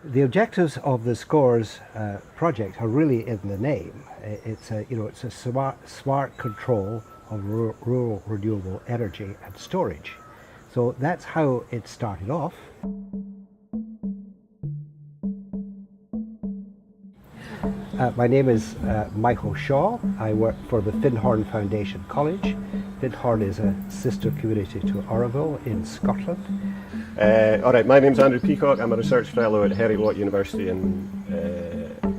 The objectives of the SCORRES project are really in the name. It's a smart control of rural renewable energy and storage. So that's how it started off. My name is Michael Shaw. I work for the Findhorn Foundation College. Findhorn is a sister community to Irrigation in Scotland. Alright, my name's Andrew Peacock. I'm a research fellow at Renewable University in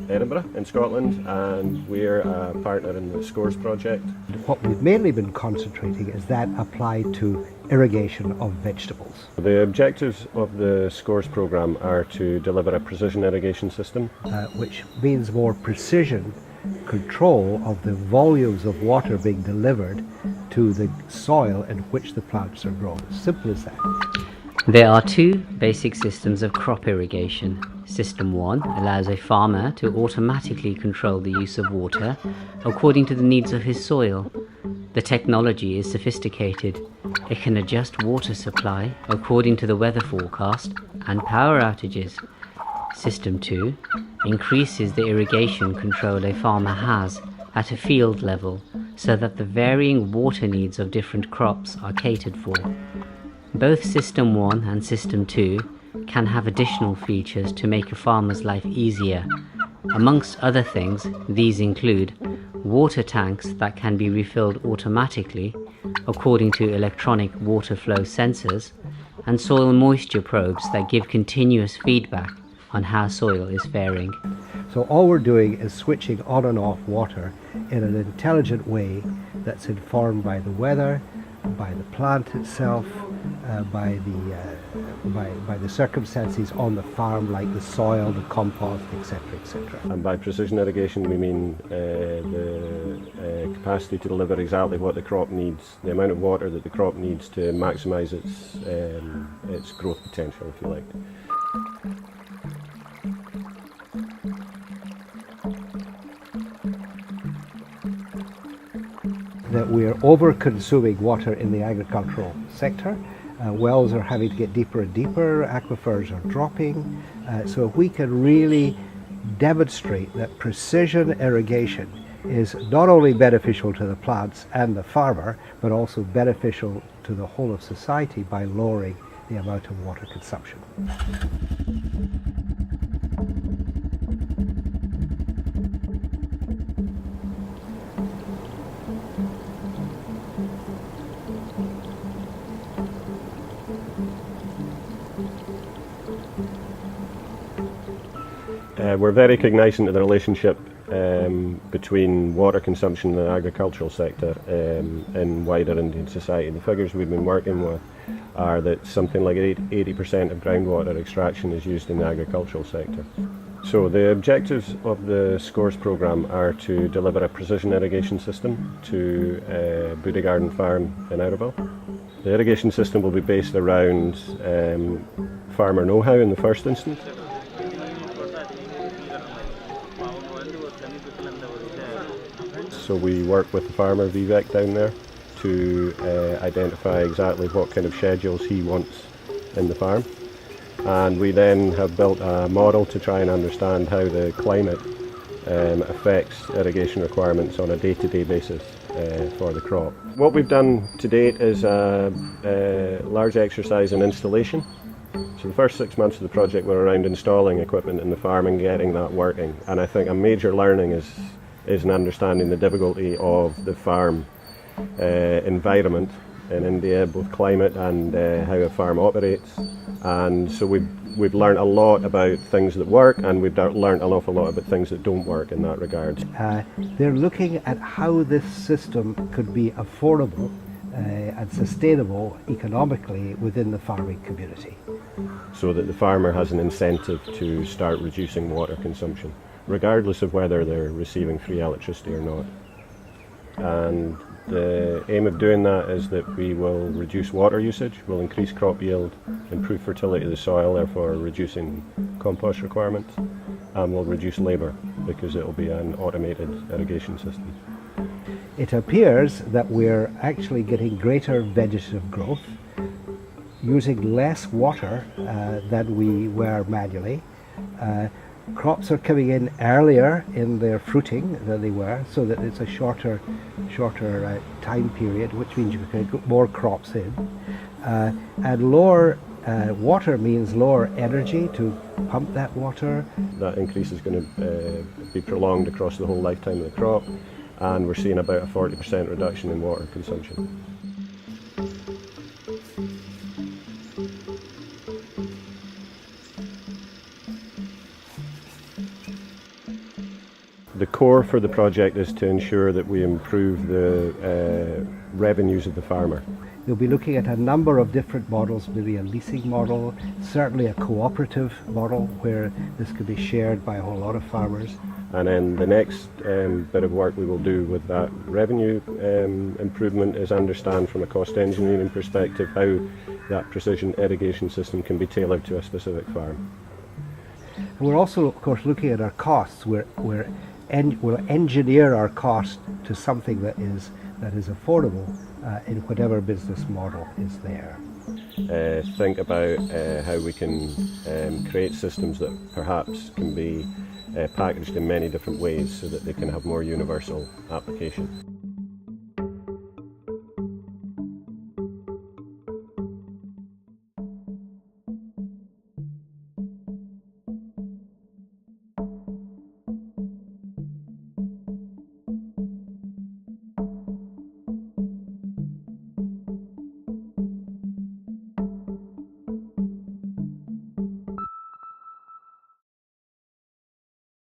Edinburgh in Scotland, and we're a partner in the SCORRES project. What we've mainly been concentrating is that applied to irrigation of vegetables. The objectives of the SCORRES programme are to deliver a precision irrigation system. Which means more precision control of the volumes of water being delivered to the soil in which the plants are grown. Simple as that. There are two basic systems of crop irrigation. System 1 allows a farmer to automatically control the use of water according to the needs of his soil. The technology is sophisticated. It can adjust water supply according to the weather forecast and power outages. System 2 increases the irrigation control a farmer has at a field level so that the varying water needs of different crops are catered for. Both System 1 and System 2 can have additional features to make a farmer's life easier. Amongst other things, these include water tanks that can be refilled automatically according to electronic water flow sensors, and soil moisture probes that give continuous feedback on how soil is faring. So all we're doing is switching on and off water in an intelligent way that's informed by the weather, by the plant itself, by the circumstances on the farm, like the soil, the compost, etc., etc. And by precision irrigation we mean the capacity to deliver exactly what the crop needs, the amount of water that the crop needs to maximise its growth potential, if you like. That we are over-consuming water in the agricultural sector. Wells are having to get deeper and deeper, aquifers are dropping. So if we can really demonstrate that precision irrigation is not only beneficial to the plants and the farmer, but also beneficial to the whole of society by lowering the amount of water consumption. We're very cognizant of the relationship between water consumption in the agricultural sector in wider Indian society. The figures we've been working with are that something like 80% of groundwater extraction is used in the agricultural sector. So the objectives of the SCORRES programme are to deliver a precision irrigation system to Buddha Garden Farm in Irrigable. The irrigation system will be based around farmer know-how in the first instance. So we work with the farmer, Vivek, down there to identify exactly what kind of schedules he wants in the farm. And we then have built a model to try and understand how the climate affects irrigation requirements on a day-to-day basis for the crop. What we've done to date is a large exercise in installation. So the first 6 months of the project were around installing equipment in the farm and getting that working. And I think a major learning is in understanding the difficulty of the farm environment in India, both climate and how a farm operates. And so we've learned a lot about things that work, and we've learned an awful lot about things that don't work in that regard. They're looking at how this system could be affordable and sustainable economically within the farming community. So that the farmer has an incentive to start reducing water consumption, regardless of whether they're receiving free electricity or not. And the aim of doing that is that we will reduce water usage, we'll increase crop yield, improve fertility of the soil, therefore reducing compost requirements, and we'll reduce labour because it will be an automated irrigation system. It appears that we're actually getting greater vegetative growth, using less water than we were manually, Crops are coming in earlier in their fruiting than they were, so that it's a shorter time period, which means you can get more crops in. And lower water means lower energy to pump that water. That increase is going to be prolonged across the whole lifetime of the crop, and we're seeing about a 40% reduction in water consumption. The core for the project is to ensure that we improve the revenues of the farmer. You'll be looking at a number of different models, maybe a leasing model, certainly a cooperative model where this could be shared by a whole lot of farmers. And then the next bit of work we will do with that revenue improvement is understand from a cost engineering perspective how that precision irrigation system can be tailored to a specific farm. And we're also, of course, looking at our costs. We'll engineer our cost to something that is affordable in whatever business model is there. Think about how we can create systems that perhaps can be packaged in many different ways so that they can have more universal application.